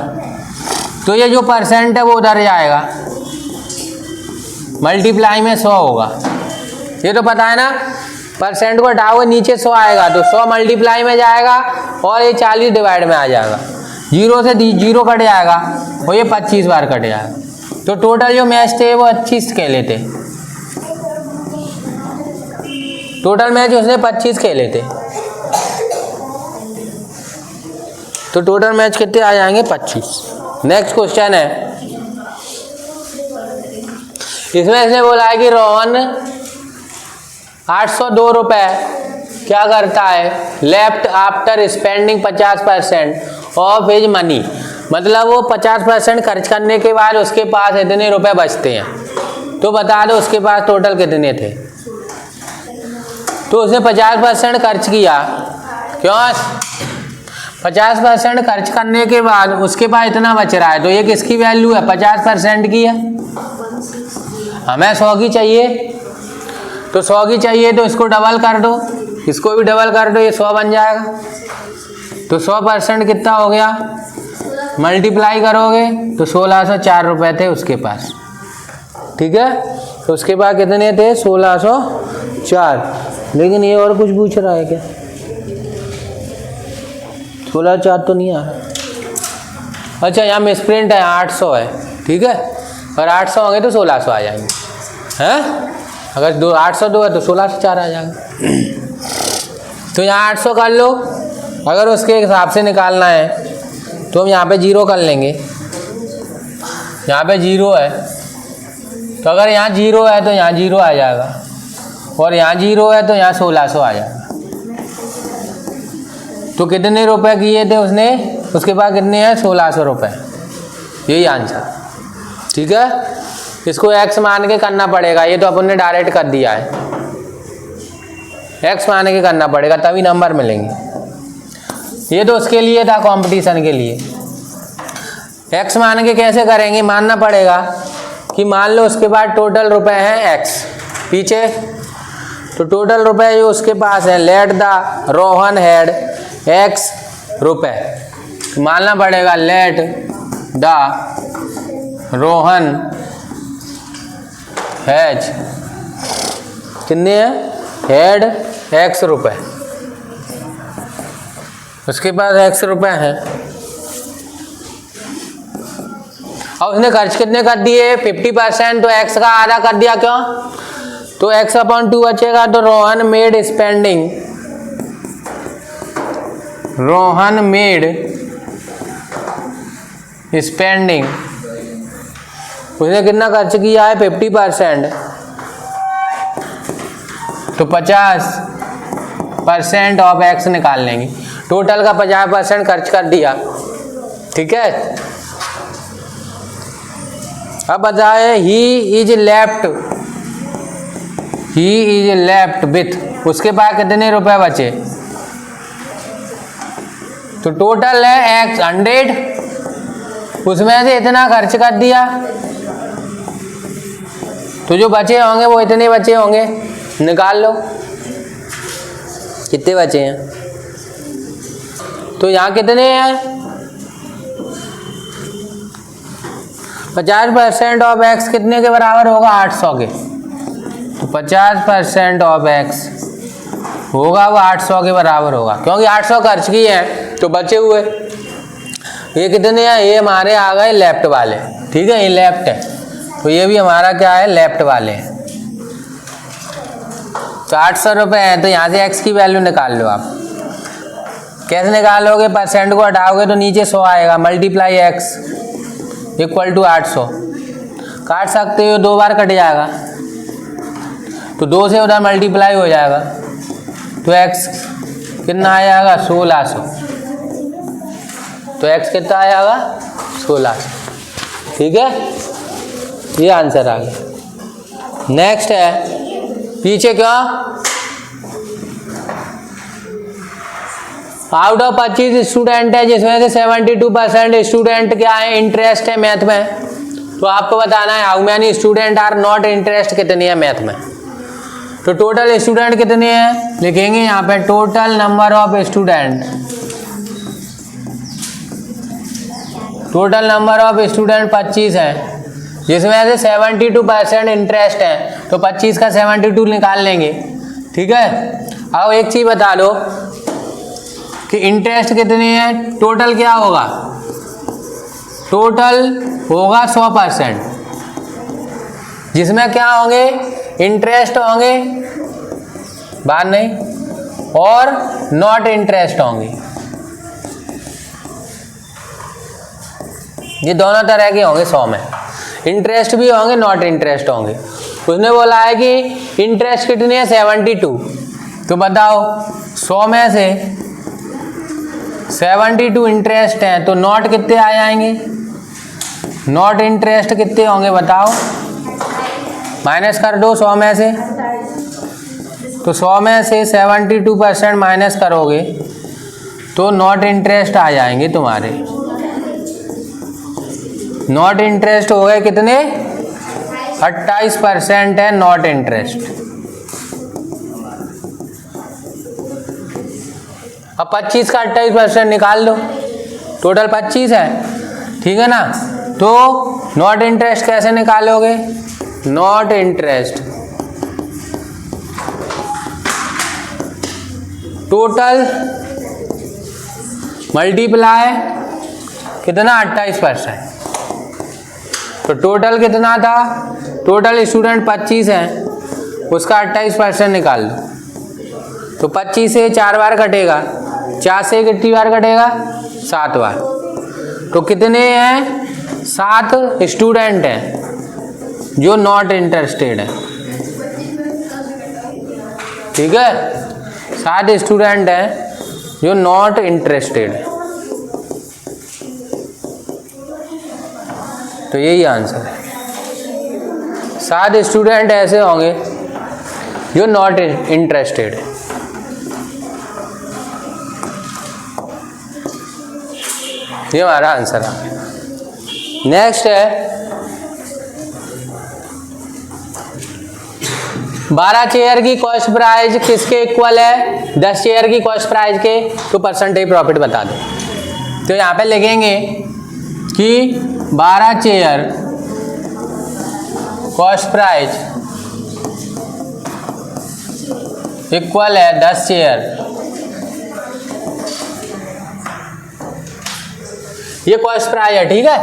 तो ये जो परसेंट है वो उधर जाएगा, मल्टीप्लाई में 100 होगा। ये तो पता है ना, परसेंट को हटाओगे नीचे 100 आएगा, तो 100 मल्टीप्लाई में जाएगा और ये 40 डिवाइड में आ जाएगा। 0 से 0 कट जाएगा और ये 25 बार कट जाएगा। तो टोटल जो मैच थे वो 25 खेले थे, टोटल मैच उसने 25 खेले थे। तो टोटल मैच कितने आ जाएंगे 25। नेक्स्ट क्वेश्चन है, इसमें इसने बोला है कि रोहन 802 रुपए क्या करता है, left after spending 50% of his money, मतलब वो 50% खर्च करने के बाद उसके पास इतने रुपए बचते हैं। तो बता दो उसके पास टोटल कितने थे। तो उसने 50% खर्च किया, क्यों 50% खर्च करने के बाद उसके पास इतना बच रहा है, तो ये किसकी वैल्यू है, 50% की है। हमें 100 की चाहिए, तो 100 की चाहिए तो इसको डबल कर दो, इसको भी डबल कर दो, ये 100 बन जाएगा। तो 100% कितना हो गया, मल्टीप्लाई करोगे तो 1604 रुपए थे उसके पास, ठीक है। तो उसके पास कितने थे, 1604। लेकिन ये और कुछ पूछ रहा है क्या, 1604 तो नहीं आ रहा। अच्छा यहाँ मिसप्रिंट है, 800 है, ठीक है। और 800 होंगे तो 1600 आ जाएंगे, हैं। अगर 802 है तो 1604 आ जाएगा। तो यहाँ 800 कर लो, अगर उसके हिसाब से निकालना है तो हम यहाँ पे 0 कर लेंगे। यहाँ पे 0 है, तो अगर यहाँ 0 है तो यहाँ 0 आ जाएगा, और यहाँ 0 है तो यहाँ 1600 आ जाएगा। तो कितने रुपए किए थे उसने, उसके पास कितने हैं, 1600 रुपये, यही आंसर, ठीक है। इसको x मान के करना पड़ेगा, ये तो अपन ने डायरेक्ट कर दिया है, x मान के करना पड़ेगा तभी नंबर मिलेंगे। ये तो उसके लिए था, कंपटीशन के लिए। x मान के कैसे करेंगे, मानना पड़ेगा कि मान लो उसके पास टोटल रुपए हैं x पीछे, तो टोटल रुपए जो उसके पास है, let the Rohan had x रुपए, मानना पड़ेगा लेट द रोहन हैज कितने हैं, हैड x रुपए, उसके पास x रुपए हैं। और उसने खर्च कितने कर दिए, 50%, तो x का आधा कर दिया, क्यों, तो x/2 बचेगा। तो Rohan made spending, Rohan made spending, उसने कितना खर्च किया है, 50%, तो 50% ऑफ x निकाल लेंगे। टोटल का 50% खर्च कर दिया, ठीक है। अब बताए ही इज लेफ्ट विथ, उसके पास कितने रुपए बचे, तो टोटल है x 100, उसमें से इतना खर्च कर दिया, तो जो बचे होंगे वो इतने बचे होंगे, निकाल लो कितने बचे हैं। तो यहाँ कितने हैं, 50% ऑफ x कितने के बराबर होगा, 800 के। तो 50% ऑफ x होगा वो 800 के बराबर होगा, क्योंकि 800 खर्च किए हैं तो बचे हुए ये कितने हैं, ये हमारे आ गए लेफ्ट वाले, ठीक है, ये लेफ्ट है, तो ये भी हमारा क्या है, लेफ्ट वाले हैं। तो 800 रुपये हैं, तो यहाँ से x की वैल्यू निकाल लो आप। कैसे निकालोगे, परसेंट को हटाओगे तो नीचे 100 आएगा, मल्टीप्लाई x इक्वल टू 800, काट सकते हो, 2 बार कट जाएगा, तो 2 से उधर मल्टीप्लाई हो जाएगा, तो x कितना आ जाएगा, 1600, तो x कितना आ जाएगा, 1600, ठीक है। ये आंसर आ गया। नेक्स्ट है, पीछे क्या, आउट ऑफ 25 स्टूडेंट है, जिसमें से 72% स्टूडेंट क्या है, इंटरेस्ट है मैथ में, तो आपको बताना है how many student are not interest, कितनी है मैथ में। तो टोटल स्टूडेंट कितने हैं, लिखेंगे यहाँ पे total number of student, total number of student 25 है, जिसमें से 72% इंटरेस्ट है, तो 25 का 72 निकाल लेंगे, ठीक है। अब एक चीज बता दो कि इंटरेस्ट कितने हैं, टोटल क्या होगा, टोटल होगा 100%, जिसमें क्या होंगे, इंटरेस्ट होंगे, बात नहीं, और नॉट इंटरेस्ट होंगे, ये दोनों तरह के होंगे 100 में, इंटरेस्ट भी होंगे, नॉट इंटरेस्ट होंगे। उसने बोला है कि इंटरेस्ट कितनी है 72, तो बताओ 100 में से 72 इंटरेस्ट हैं तो नॉट कितने आ जाएंगे, नॉट इंटरेस्ट कितने होंगे बताओ, माइनस कर दो 100 में से, तो 100 में से 72% माइनस करोगे तो नॉट इंटरेस्ट आ जाएंगे तुम्हारे। नॉट इंटरेस्ट हो गए कितने, 28% है नॉट इंटरेस्ट। अब 25 का 28% निकाल दो, टोटल 25 है, ठीक है ना। तो नॉट इंटरेस्ट कैसे निकालोगे, नॉट इंटरेस्ट टोटल मल्टीप्लाई कितना 28%, तो टोटल कितना था, टोटल स्टूडेंट 25 हैं, उसका 28% निकाल लो। तो 25 से 4 बार कटेगा, 4 से कितनी बार कटेगा, 7 बार। तो कितने हैं, 7 स्टूडेंट हैं जो नॉट इंटरेस्टेड है, ठीक है, 7 स्टूडेंट हैं जो नॉट इंटरेस्टेड है। तो यही आंसर है, 7 स्टूडेंट ऐसे होंगे जो नॉट इंटरेस्टेड है। ये हमारा आंसर है। नेक्स्ट है 12 चेयर की कॉस्ट प्राइस किसके इक्वल है, 10 चेयर की कॉस्ट प्राइस के, तो परसेंटेज प्रॉफिट बता दो। तो यहाँ पे लिखेंगे कि 12 चेयर कॉस्ट प्राइस इक्वल है 10 चेयर, ये कॉस्ट प्राइस है, ठीक है,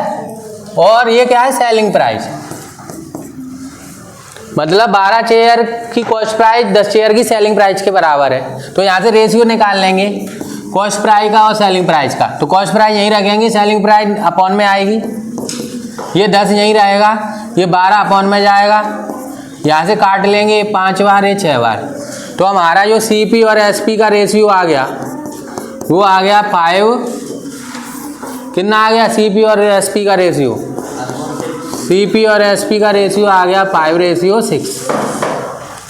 और ये क्या है, सेलिंग प्राइस। मतलब 12 चेयर की कॉस्ट प्राइस 10 चेयर की सेलिंग प्राइस के बराबर है। तो यहाँ से रेशियो निकाल लेंगे कॉस्ट प्राइस का और सेलिंग प्राइस का। तो कॉस्ट प्राइस यहीं रखेंगे, सेलिंग प्राइस अपॉन में आएगी, ये 10 यहीं रहेगा, ये 12 अपॉन में जाएगा, यहाँ से काट लेंगे 5 बार, ये 6 बार। तो हमारा जो CP और SP का रेशियो आ गया वो आ गया 5, कितना आ गया CP और SP का रेशियो, CP और SP का रेशियो आ गया 5:6।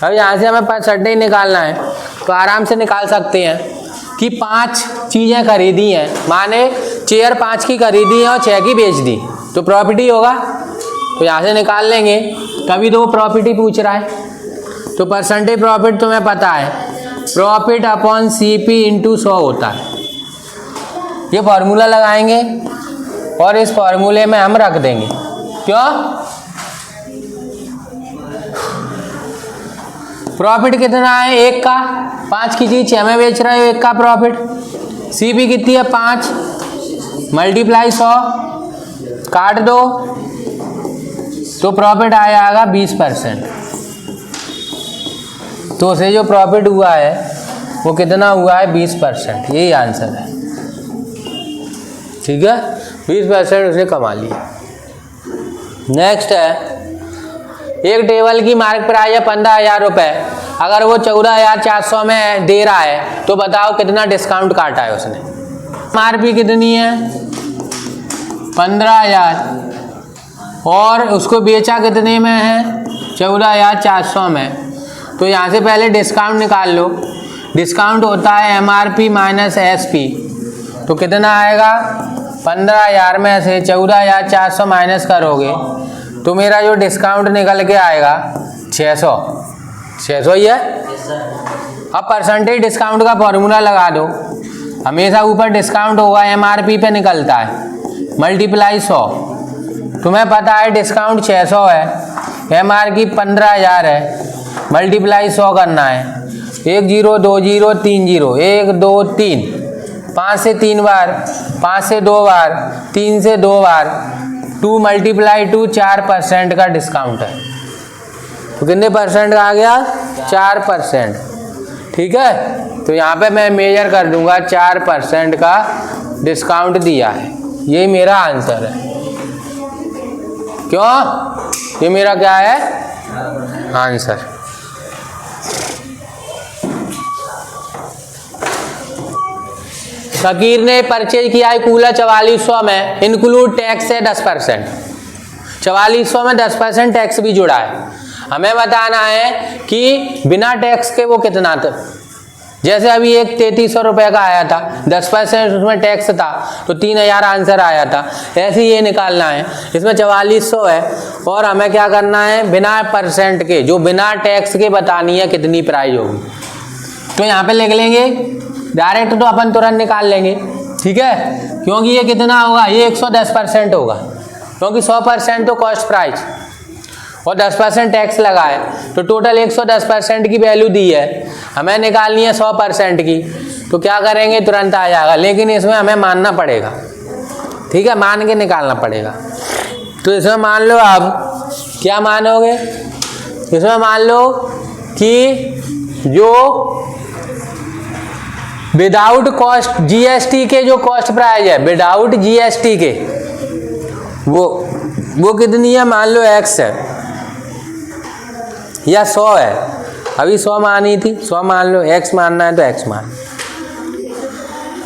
अब यहाँ से हमें परसेंटेज निकालना है तो आराम से निकाल सकते हैं कि 5 चीज़ें खरीदी हैं, माने चेयर 5 की खरीदी है और 6 की बेच दी, तो प्रॉफिट ही होगा। तो यहाँ से निकाल लेंगे, तभी तो वो प्रॉफिट ही पूछ रहा है। तो परसेंटेज प्रॉफिट तुम्हें पता है, प्रॉफिट अपॉन CP इंटू 100 होता है। ये फॉर्मूला लगाएंगे और इस फॉर्मूले में हम रख देंगे, क्यों, प्रॉफिट कितना है 1 का, 5 की चीज 6 में बेच रहे हो, 1 का प्रॉफिट। CP कितनी है 5 मल्टीप्लाई 100 काट दो, तो प्रॉफिट आ जाएगा 20%। तो उसे जो प्रॉफिट हुआ है वो कितना हुआ है 20%, यही आंसर है, ठीक है, 20% उसने कमा लिया। नेक्स्ट है, एक टेबल की मार्क प्राइस है 15,000 रुपये, अगर वो 14,400 में दे रहा है तो बताओ कितना डिस्काउंट काटा है उसने। MRP कितनी है 15,000 और उसको बेचा कितने में है 14,400 में। तो यहाँ से पहले डिस्काउंट निकाल लो, डिस्काउंट होता है MRP माइनस SP, तो कितना आएगा 15,000 में से 14,400 माइनस करोगे तो मेरा जो डिस्काउंट निकल के आएगा 600 ही है। अब परसेंटेज डिस्काउंट का फॉर्मूला लगा दो, हमेशा ऊपर डिस्काउंट होगा, MRP पे निकलता है, मल्टीप्लाई 100। तुम्हें पता है डिस्काउंट 600 है, MRP 15,000 है, मल्टीप्लाई 100 करना है, 1 0 2 0 3 0 1 2 3, 5 से 3 बार, 5 से 2 बार, 3 से 2 बार, 2 मल्टीप्लाई 2 4% का डिस्काउंट है। तो कितने परसेंट का आ गया 4%, ठीक है। तो यहाँ पे मैं मेजर कर दूंगा 4% का डिस्काउंट दिया है, यही मेरा आंसर है। क्यों? ये मेरा क्या है आंसर। फकीर ने परचेज किया है कूलर 4400 में, इंक्लूड टैक्स है 10%। 4400 में 10% टैक्स भी जुड़ा है। हमें बताना है कि बिना टैक्स के वो कितना था। जैसे अभी एक 3300 रुपये का आया था, 10% उसमें टैक्स था तो 3000 आंसर आया था। ऐसे ही ये निकालना है। इसमें 4400 है और हमें क्या करना है, बिना परसेंट के, जो बिना टैक्स के बतानी है कितनी प्राइस होगी। तो यहाँ पे लिख लेंगे डायरेक्ट, तो अपन तुरंत निकाल लेंगे, ठीक है, क्योंकि ये कितना होगा, ये 110% होगा, क्योंकि 100% तो कॉस्ट प्राइस और 10% टैक्स लगा है, तो टोटल 110% की वैल्यू दी है। हमें निकालनी है 100% की, तो क्या करेंगे, तुरंत आ जाएगा, लेकिन इसमें हमें मानना पड़ेगा, ठीक है, मान के निकालना पड़ेगा। तो इसमें मान लो आप क्या मानोगे, इसमें मान लो कि जो विदाउट कॉस्ट जीएसटी के जो कॉस्ट प्राइस है, विदाउट जीएसटी के, वो कितनी है, मान लो x है या 100 है। अभी 100 मानी थी, 100 मान लो, x मानना है तो x मान।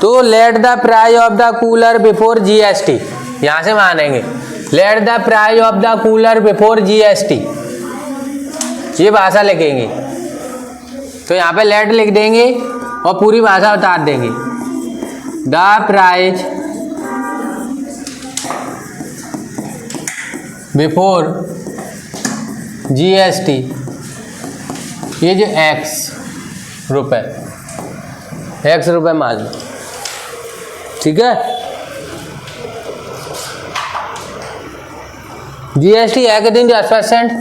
तो let the price of the cooler before GST, यहां से मानेंगे let the price of the cooler before GST, ये भाषा लिखेंगे। तो यहाँ पे लेट लिख देंगे और पूरी भाषा उतार देंगे। द प्राइस बिफोर जीएसटी, ये जो x रुपये मान लो, ठीक है। जीएसटी है कितनी, 10%,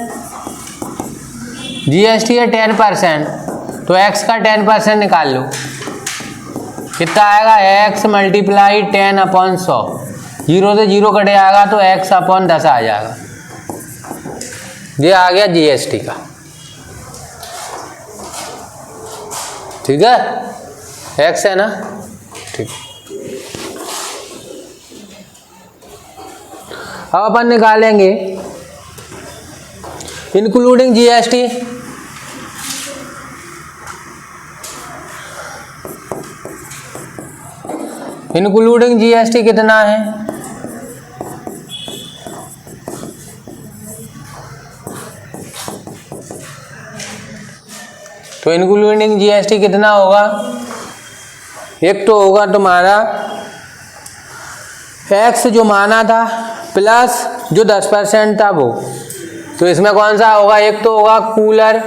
जीएसटी है 10%, तो x का 10% निकाल लो, कितना आएगा, x मल्टीप्लाई 10/100, 0 से 0 कटे आएगा तो x/10 आ जाएगा। ये आ गया जीएसटी का, ठीक है, x है ना, ठीक। अब अपन निकालेंगे इंक्लूडिंग जीएसटी। इंक्लूडिंग जीएसटी कितना है, तो इंक्लूडिंग जीएसटी कितना होगा, एक तो होगा तुम्हारा x जो माना था प्लस जो 10% था वो, तो इसमें कौन सा होगा, एक तो होगा कूलर,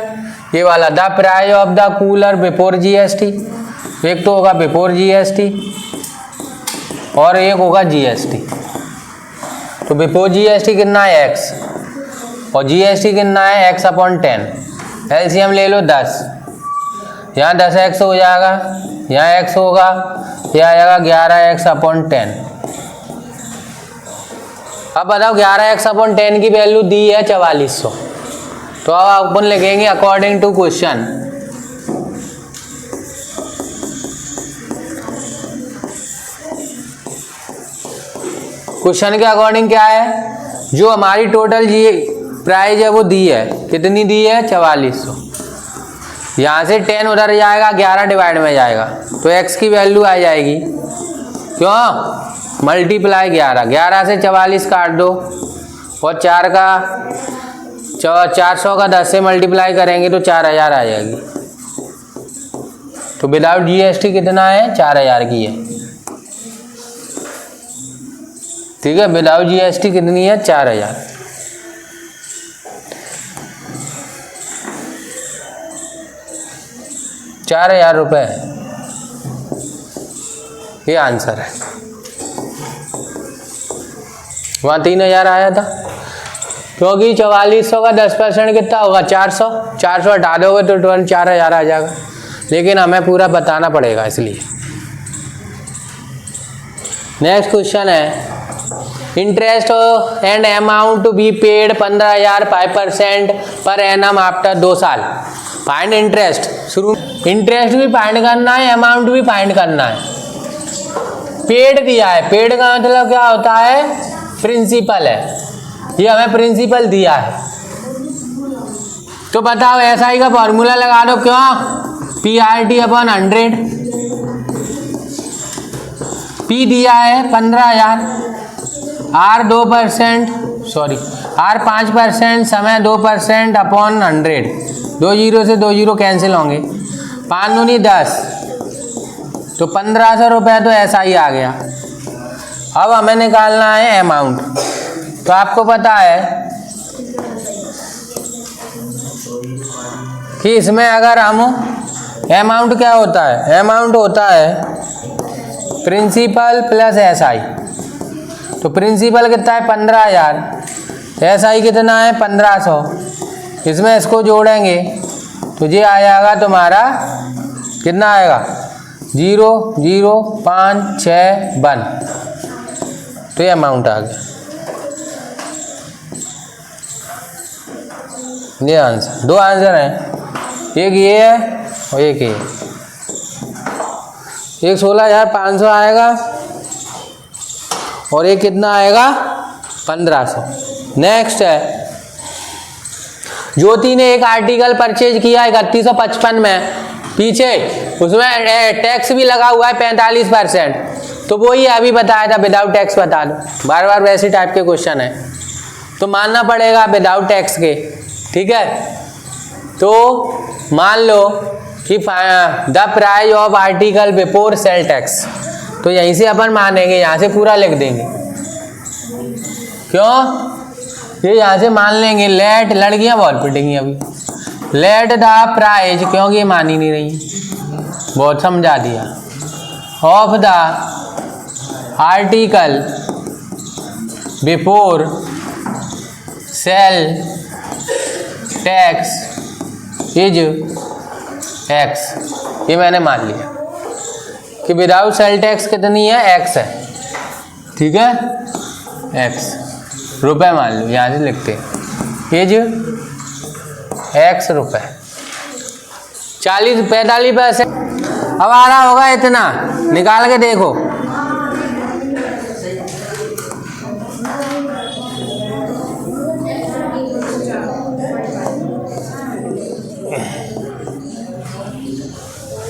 ये वाला the price of the cooler before GST, एक तो होगा बिफोर जीएसटी और एक होगा जीएसटी। तो बिफोर जीएसटी कितना है x और जीएसटी कितना है x/10, एलसीएम ले लो 10, यहाँ 10x हो जाएगा, यहाँ x होगा, यह आएगा 11x/10। अब बताओ 11x/10 की वैल्यू दी है 4400, तो अब अपन लिखेंगे अकॉर्डिंग टू क्वेश्चन। क्वेश्चन के अकॉर्डिंग क्या है, जो हमारी टोटल जी प्राइस है वो दी है, कितनी दी है, 4400। यहाँ से 10 उधर जाएगा, 11 डिवाइड में जाएगा, तो x की वैल्यू आ जाएगी, क्यों, मल्टीप्लाई 11 से 44 काट दो और 400 का 10 से मल्टीप्लाई करेंगे तो 4000 आ जाएगी। तो विदाउट जीएसटी कितना है, 4000 की है, ठीक है, विदाउट जीएसटी कितनी है, 4000। ₹4000 ये आंसर है। वहाँ 3000 आया था, क्योंकि 4400 का 10% कितना होगा, 400 हटा दोगे तो तुरंत 4000 आ जाएगा, लेकिन हमें पूरा बताना पड़ेगा इसलिए। नेक्स्ट क्वेश्चन है, interest and amount to be paid 15,000 5% per annum after 2 साल। फाइंड इंटरेस्ट, शुरू इंटरेस्ट भी फाइंड करना है, अमाउंट भी फाइंड करना है। पेड दिया है, पेड का मतलब क्या होता है, प्रिंसिपल है, ये हमें प्रिंसिपल दिया है। तो बताओ SI का फॉर्मूला लगा दो, क्यों? PRT/100। P दिया है 15,000, R 2%, सॉरी R 5%, समय 2% अपॉन 100। 2 जीरो से 2 जीरो कैंसिल होंगे, 5 दूनी 10, तो 1500 रुपये तो SI आ गया। अब हमें निकालना है अमाउंट। तो आपको पता है कि इसमें अगर हम अमाउंट क्या होता है, अमाउंट होता है प्रिंसिपल प्लस SI। तो प्रिंसिपल कितना है 15,000, SI कितना है 1500। इसमें इसको जोड़ेंगे तो ये आ जाएगा तुम्हारा, कितना आएगा 0 0 5 6 1। तो ये अमाउंट आ गया, ये आंसर। 2 आंसर हैं, एक ये है और एक ये। एक 16,500 आएगा और एक कितना आएगा 1500। नेक्स्ट है, ज्योति ने एक आर्टिकल परचेज किया 3155 में, पीछे उसमें टैक्स भी लगा हुआ है 45%। तो वो ही अभी बताया था विदाउट टैक्स बता दो। बार बार वैसे टाइप के क्वेश्चन है तो मानना पड़ेगा विदाउट टैक्स के, ठीक है। तो मान लो कि the price of article before sale tax, तो यहीं से अपन मानेंगे, यहाँ से पूरा लिख देंगे। क्यों? ये यहाँ से मान लेंगे लेट, लड़कियाँ बहुत पिटेंगी अभी, लेट द प्राइस, क्योंकि ये मान ही नहीं रही, बहुत समझा दिया, of the article before sale tax is X। ये मैंने मान लिया कि विदाउट सेल टैक्स कितनी है, X है, ठीक है, X रुपए मान लो, यहाँ से लिखते हैं इज X रुपए। 45 पैसे। अब आ रहा होगा इतना, निकाल के देखो।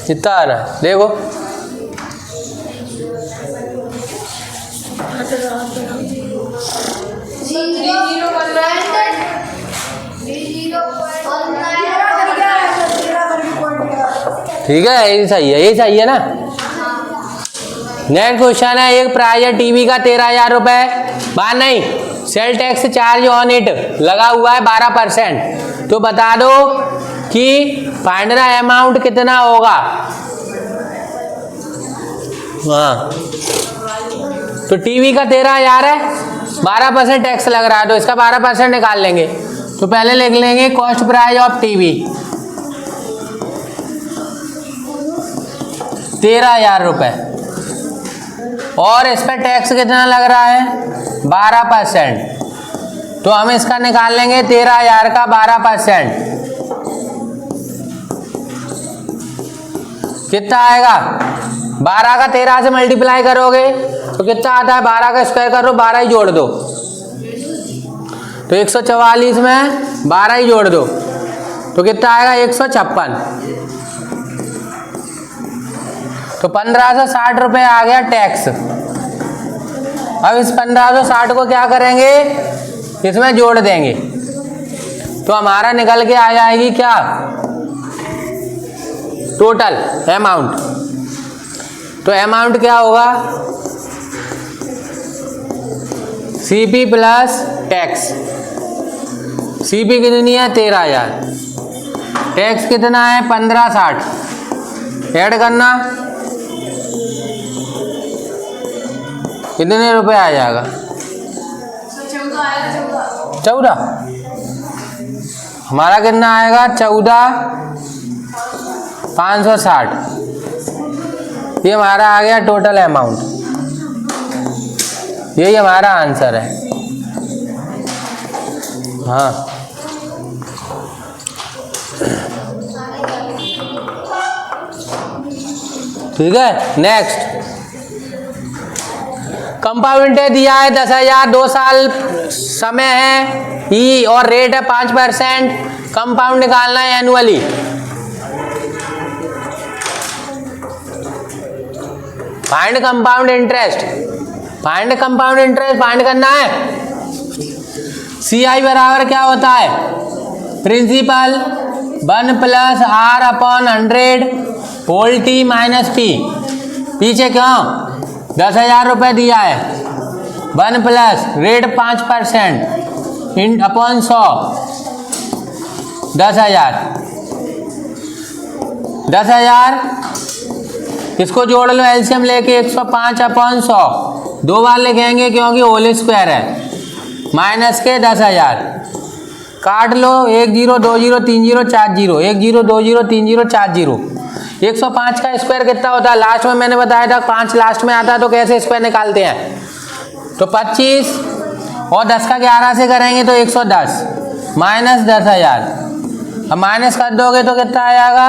कितना आ रहा है देखो, ठीक है, यही सही है, यही सही है ना। नेक्स्ट क्वेश्चन है, एक प्राइस है टीवी का 13,000 रुपए, बात नहीं, sale tax charge on it लगा हुआ है 12%। तो बता दो कि फाइंड द अमाउंट कितना होगा। हाँ, तो टीवी का 13,000 है, 12% टैक्स लग रहा है, तो इसका 12% निकाल लेंगे। तो पहले लिख लेंगे कॉस्ट प्राइस ऑफ टीवी 13,000 रुपए, और इस पर टैक्स कितना लग रहा है 12%। तो हम इसका निकाल लेंगे 13,000 का 12%, कितना आएगा 12 का 13 से मल्टीप्लाई करोगे तो कितना आता है, 12 का स्क्वायर करो, 12 ही जोड़ दो, तो 144 में 12 ही जोड़ दो तो कितना आएगा 156। तो 1560 रुपये आ गया टैक्स। अब इस 1560 को क्या करेंगे, इसमें जोड़ देंगे, तो हमारा निकल के आ जाएगी क्या, टोटल अमाउंट। तो अमाउंट क्या होगा, CP प्लस टैक्स। CP कितनी है 13,000, टैक्स कितना है 1560, ऐड करना कितने रुपए आ जाएगा 14। हमारा कितना आएगा 14,560। ये हमारा आ गया टोटल अमाउंट, यही हमारा आंसर है। हाँ, ठीक है। नेक्स्ट, कंपाउंड इंटरेस्ट दिया है 10,000, 2 साल समय है ई और रेट है 5%। कंपाउंड निकालना है annually. Find compound interest, find compound interest find करना है। CI बराबर क्या होता है? Principal 1 + R/100 whole T minus P। पीछे क्यों? 10,000 रुपये दिया है, 1 प्लस रेट 5% इन अपॉन 100, 10,000 इसको जोड़ लो एलसीएम लेके 105/100, 2 बार लिखेंगे क्योंकि होल स्क्वायर है, माइनस के 10,000 काट लो, 1 0 2 0 3 0 4 0, 1 0 2 0 3 0 4 0। 105 का स्क्वायर कितना होता है? लास्ट में मैंने बताया था 5 लास्ट में आता है, तो कैसे स्क्वायर निकालते हैं? तो 25 और 10 का 11 से करेंगे तो 110 माइनस 10,000। अब माइनस कर दोगे तो कितना आ जाएगा?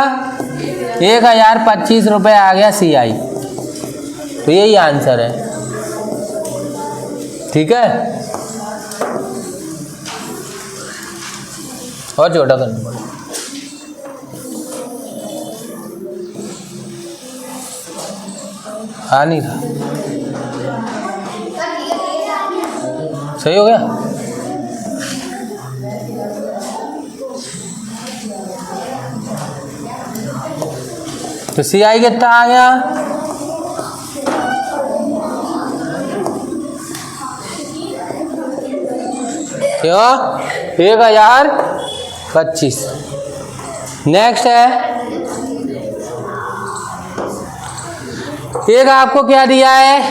1,025 रुपये आ गया CI। तो यही आंसर है। ठीक है, और छोटा करना पड़ेगा। हाँ नहीं था, सही हो गया। तो CI कितना आ गया? क्यों? 1,025। नेक्स्ट है, एक आपको क्या दिया है?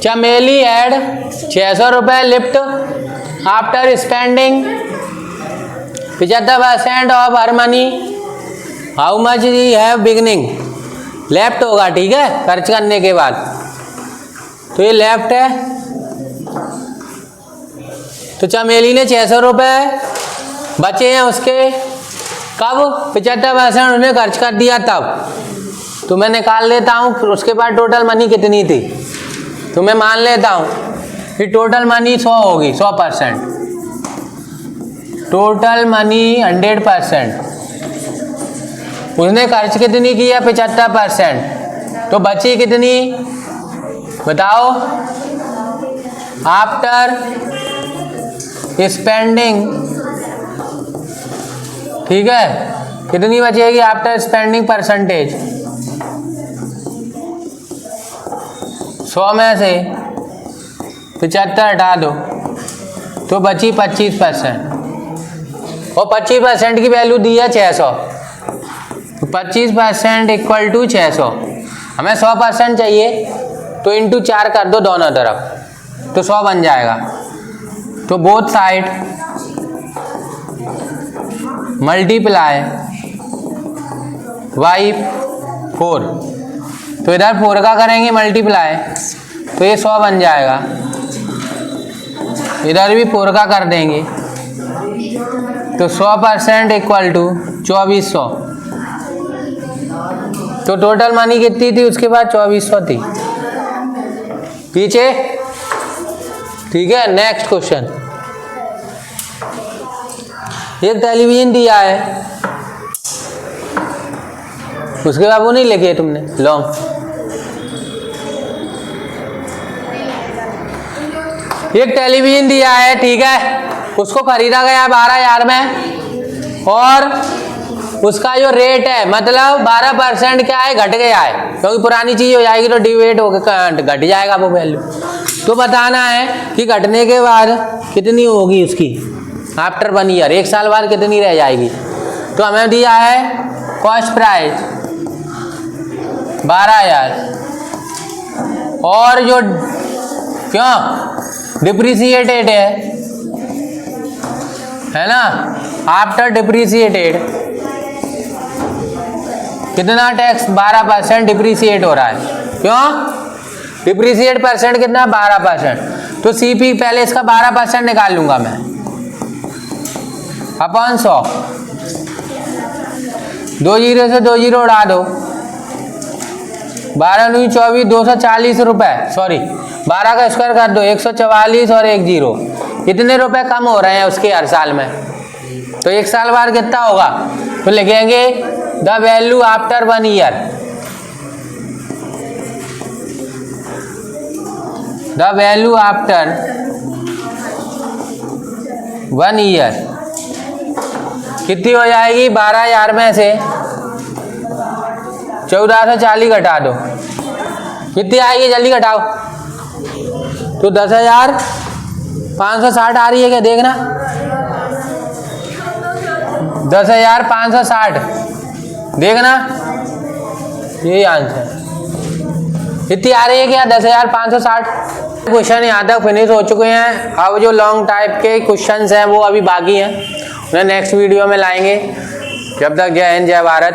चमेली एड 600 रुपये left after spending 75% of her money, how much the है बिगनिंग, लेफ्ट होगा। ठीक है, खर्च करने के बाद। तो ये लेफ्ट है। तो चमेली ने 600 रुपये बचे हैं उसके, कब? 75% उन्होंने खर्च कर दिया तब। तो मैं निकाल लेता हूँ उसके बाद टोटल मनी कितनी थी। तो मैं मान लेता हूँ कि टोटल मनी 100 होगी, 100%। Total money 100%। उसने खर्च कितनी की है? 75%। तो बची कितनी बताओ? आफ्टर स्पेंडिंग, ठीक है, कितनी बचेगी आफ्टर स्पेंडिंग परसेंटेज? 100 में से 75 हटा दो तो बची 25%। और 25% की वैल्यू दी है 600, तो 25% इक्वल टू 600। हमें 100% चाहिए, तो इंटू 4 कर दो दोनों तरफ, तो 100 बन जाएगा। तो बोथ साइड मल्टीप्लाई बाई 4, तो इधर 4 का करेंगे मल्टीप्लाई, तो ये 100 बन जाएगा। इधर भी 4 का कर देंगे, तो 100% इक्वल टू 2400। तो टोटल मनी कितनी थी उसके बाद? 2400 थी। पीछे, ठीक है। नेक्स्ट क्वेश्चन, एक टेलीविजन दिया है, उसके बाद वो नहीं लिखे तुमने लॉन्ग। एक टेलीविजन दिया है, ठीक है, उसको खरीदा गया 12,000 में, और उसका जो रेट है मतलब 12% क्या है? घट गया है, क्योंकि पुरानी चीज हो जाएगी तो डिवेट होकर घट जाएगा वो वैल्यू। तो बताना है कि घटने के बाद कितनी होगी उसकी आफ्टर 1 ईयर, 1 साल बाद कितनी रह जाएगी। तो हमें दिया है कॉस्ट प्राइस 12,000, और जो क्यों डिप्रिसिएटेड है ना, आफ्टर डिप्रिसिएटेड कितना टैक्स? 12% डिप्रिसिएट हो रहा है। क्यों? डिप्रिसिएट परसेंट कितना? 12%। तो CP पहले इसका 12% निकाल लूंगा मैं, अपॉन 100, 2 0 से 2 0 उड़ा दो, 12 दूनी 24, 240 रुपये, सॉरी 12 का स्क्वायर कर दो 144 और 1 जीरो, कितने रुपए कम हो रहे हैं उसके हर साल में। तो एक साल बाद कितना होगा, तो लिखेंगे the value after 1 year, the value after 1 year कितनी हो जाएगी। 12,000 में से 1440 घटा दो, कितनी आएगी जल्दी घटाओ। तो 10,560 आ रही है क्या, देखना 10,560, देखना यही आंसर कितनी आ रही है क्या, 10,560। क्वेश्चन यहाँ तक फिनिश हो चुके हैं। अब जो लॉन्ग टाइप के क्वेश्चंस हैं वो अभी बाकी हैं, उन्हें नेक्स्ट वीडियो में लाएंगे। जब तक जय हिंद जय भारत।